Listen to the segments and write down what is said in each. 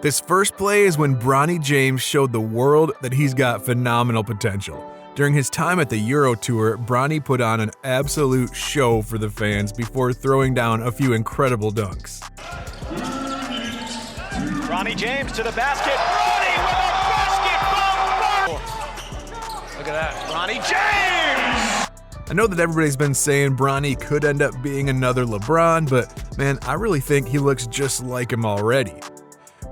This first play is when Bronny James showed the world that he's got phenomenal potential. During his time at the Euro Tour, Bronny put on an absolute show for the fans before throwing down a few incredible dunks. Bronny James to the basket. Bronny with a basketball! Look at that. Bronny James! I know that everybody's been saying Bronny could end up being another LeBron, but man, I really think he looks just like him already.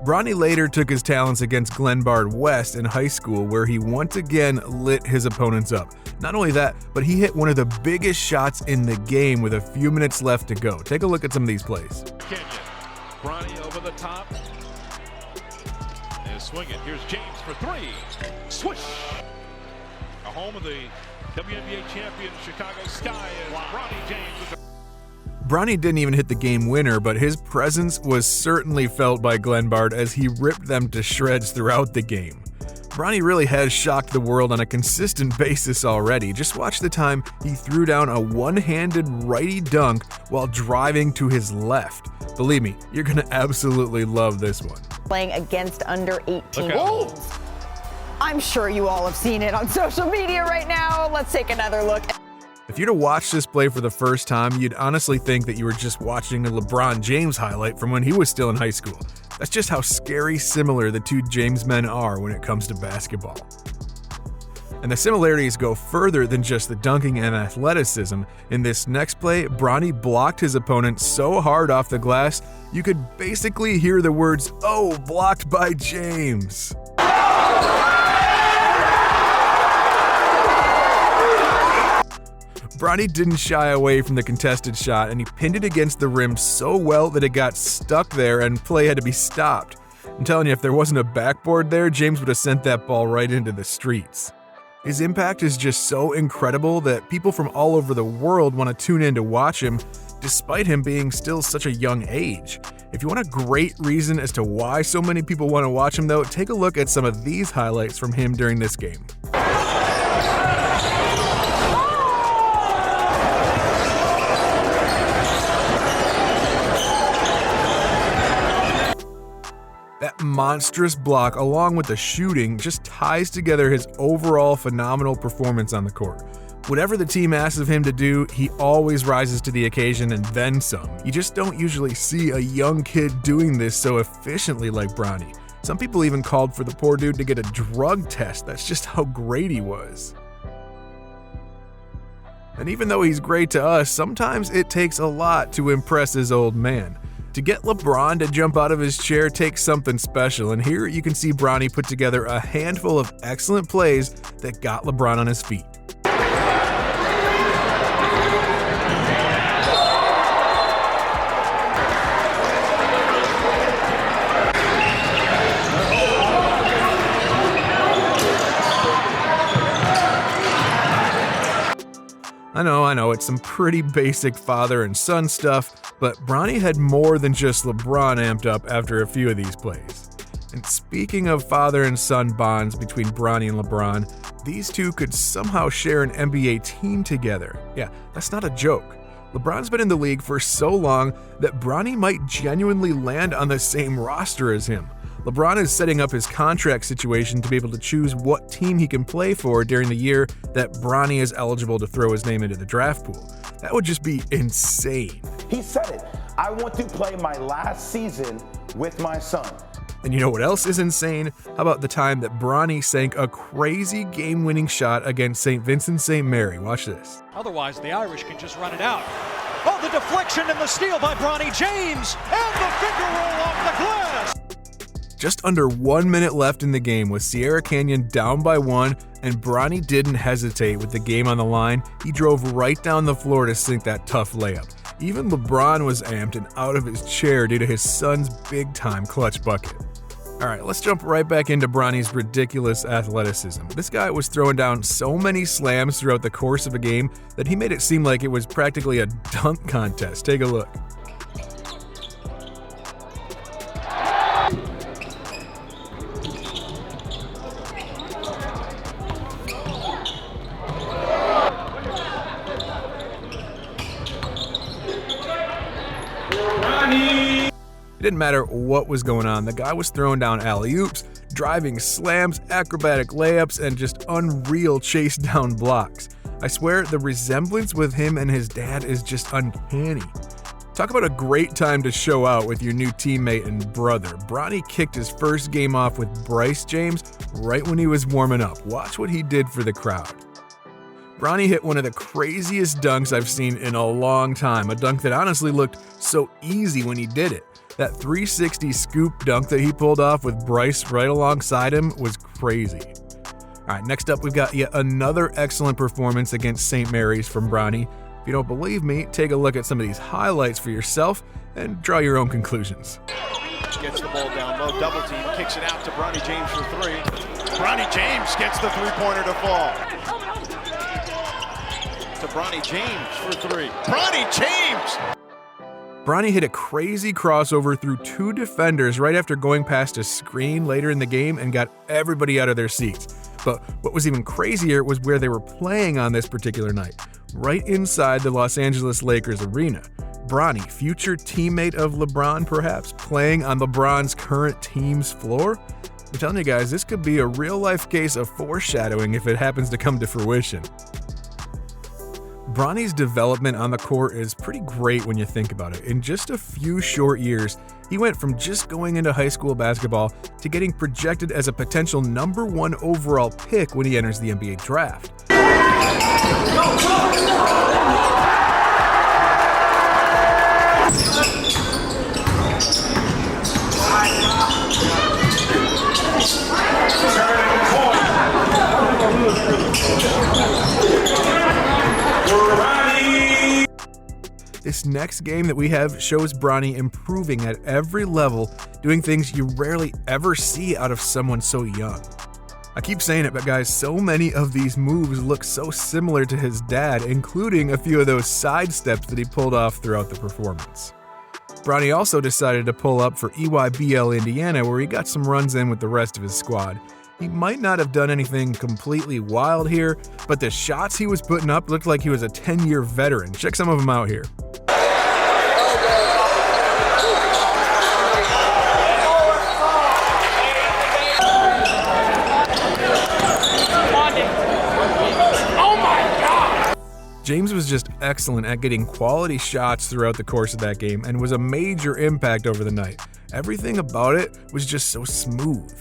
Bronny later took his talents against Glenbard West in high school, where he once again lit his opponents up. Not only that, but he hit one of the biggest shots in the game with a few minutes left to go. Take a look at some of these plays. Kenyon, Bronny over the top. And swing it. Here's James for three. Swish! A home of the WNBA champion Chicago Sky is Bronny James. Bronny didn't even hit the game winner, but his presence was certainly felt by Glenbard as he ripped them to shreds throughout the game. Bronny really has shocked the world on a consistent basis already. Just watch the time he threw down a one-handed righty dunk while driving to his left. Believe me, you're gonna absolutely love this one. Playing against under 18 teams. I'm sure you all have seen it on social media right now. Let's take another look. If you'd have watched this play for the first time, you'd honestly think that you were just watching a LeBron James highlight from when he was still in high school. That's just how scary similar the two James men are when it comes to basketball. And the similarities go further than just the dunking and athleticism. In this next play, Bronny blocked his opponent so hard off the glass, you could basically hear the words, "Oh, blocked by James." Bronny didn't shy away from the contested shot, and he pinned it against the rim so well that it got stuck there and play had to be stopped. I'm telling you, if there wasn't a backboard there, James would have sent that ball right into the streets. His impact is just so incredible that people from all over the world want to tune in to watch him, despite him being still such a young age. If you want a great reason as to why so many people want to watch him though, take a look at some of these highlights from him during this game. That monstrous block, along with the shooting, just ties together his overall phenomenal performance on the court. Whatever the team asks of him to do, he always rises to the occasion and then some. You just don't usually see a young kid doing this so efficiently like Bronny. Some people even called for the poor dude to get a drug test. That's just how great he was. And even though he's great to us, sometimes it takes a lot to impress his old man. To get LeBron to jump out of his chair takes something special, and here you can see Bronny put together a handful of excellent plays that got LeBron on his feet. I know, it's some pretty basic father and son stuff, but Bronny had more than just LeBron amped up after a few of these plays. And speaking of father and son bonds between Bronny and LeBron, these two could somehow share an NBA team together. Yeah, that's not a joke. LeBron's been in the league for so long that Bronny might genuinely land on the same roster as him. LeBron is setting up his contract situation to be able to choose what team he can play for during the year that Bronny is eligible to throw his name into the draft pool. That would just be insane. He said it. I want to play my last season with my son. And you know what else is insane? How about the time that Bronny sank a crazy game-winning shot against St. Vincent St. Mary? Watch this. Otherwise, the Irish can just run it out. Oh, the deflection and the steal by Bronny James, and the finger roll off the glass. Just under 1 minute left in the game with Sierra Canyon down by one, and Bronny didn't hesitate with the game on the line. He drove right down the floor to sink that tough layup. Even LeBron was amped and out of his chair due to his son's big-time clutch bucket. Alright, let's jump right back into Bronny's ridiculous athleticism. This guy was throwing down so many slams throughout the course of a game that he made it seem like it was practically a dunk contest. Take a look. It didn't matter what was going on, the guy was throwing down alley-oops, driving slams, acrobatic layups, and just unreal chase down blocks. I swear the resemblance with him and his dad is just uncanny. Talk about a great time to show out with your new teammate and brother. Bronny kicked his first game off with Bryce James right when he was warming up. Watch what he did for the crowd. Bronny hit one of the craziest dunks I've seen in a long time, a dunk that honestly looked so easy when he did it. That 360 scoop dunk that he pulled off with Bryce right alongside him was crazy. All right, next up we've got yet another excellent performance against St. Mary's from Bronny. If you don't believe me, take a look at some of these highlights for yourself and draw your own conclusions. Gets the ball down low, double team, kicks it out to Bronny James for three. Bronny James gets the three-pointer to fall. To Bronny James for three. Bronny James! Bronny hit a crazy crossover through two defenders right after going past a screen later in the game and got everybody out of their seats. But what was even crazier was where they were playing on this particular night, right inside the Los Angeles Lakers arena. Bronny, future teammate of LeBron perhaps, playing on LeBron's current team's floor? I'm telling you guys, this could be a real-life case of foreshadowing if it happens to come to fruition. Bronny's development on the court is pretty great when you think about it. In just a few short years, he went from just going into high school basketball to getting projected as a potential #1 overall pick when he enters the NBA draft. This next game that we have shows Bronny improving at every level, doing things you rarely ever see out of someone so young. I keep saying it, but guys, so many of these moves look so similar to his dad, including a few of those side steps that he pulled off throughout the performance. Bronny also decided to pull up for EYBL Indiana, where he got some runs in with the rest of his squad. He might not have done anything completely wild here, but the shots he was putting up looked like he was a 10-year veteran. Check some of them out here. James was just excellent at getting quality shots throughout the course of that game and was a major impact over the night. Everything about it was just so smooth.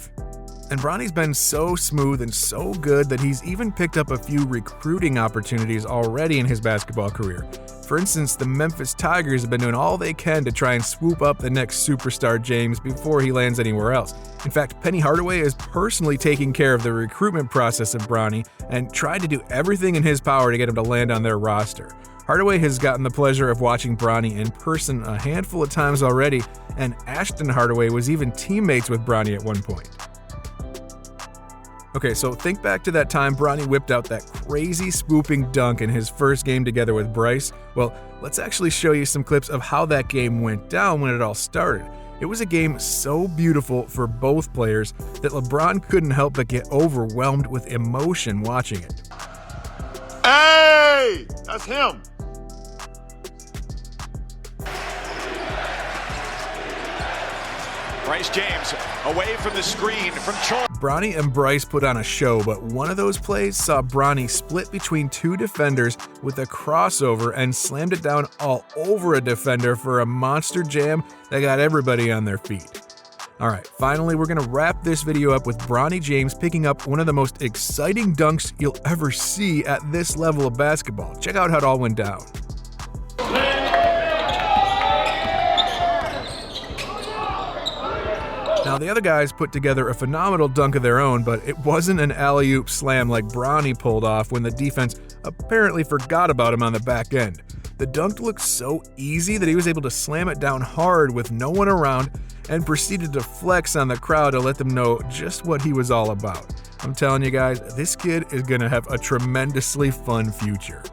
And Bronny's been so smooth and so good that he's even picked up a few recruiting opportunities already in his basketball career. For instance, the Memphis Tigers have been doing all they can to try and swoop up the next superstar James before he lands anywhere else. In fact, Penny Hardaway is personally taking care of the recruitment process of Bronny and tried to do everything in his power to get him to land on their roster. Hardaway has gotten the pleasure of watching Bronny in person a handful of times already, and Ashton Hardaway was even teammates with Bronny at one point. Okay, so think back to that time Bronny whipped out that crazy swooping dunk in his first game together with Bryce. Well, let's actually show you some clips of how that game went down when it all started. It was a game so beautiful for both players that LeBron couldn't help but get overwhelmed with emotion watching it. Hey, that's him. Bryce James away from the screen from Choi. Bronny and Bryce put on a show, but one of those plays saw Bronny split between two defenders with a crossover and slammed it down all over a defender for a monster jam that got everybody on their feet. Alright, finally we're going to wrap this video up with Bronny James picking up one of the most exciting dunks you'll ever see at this level of basketball. Check out how it all went down. Now, the other guys put together a phenomenal dunk of their own, but it wasn't an alley-oop slam like Bronny pulled off when the defense apparently forgot about him on the back end. The dunk looked so easy that he was able to slam it down hard with no one around and proceeded to flex on the crowd to let them know just what he was all about. I'm telling you guys, this kid is going to have a tremendously fun future.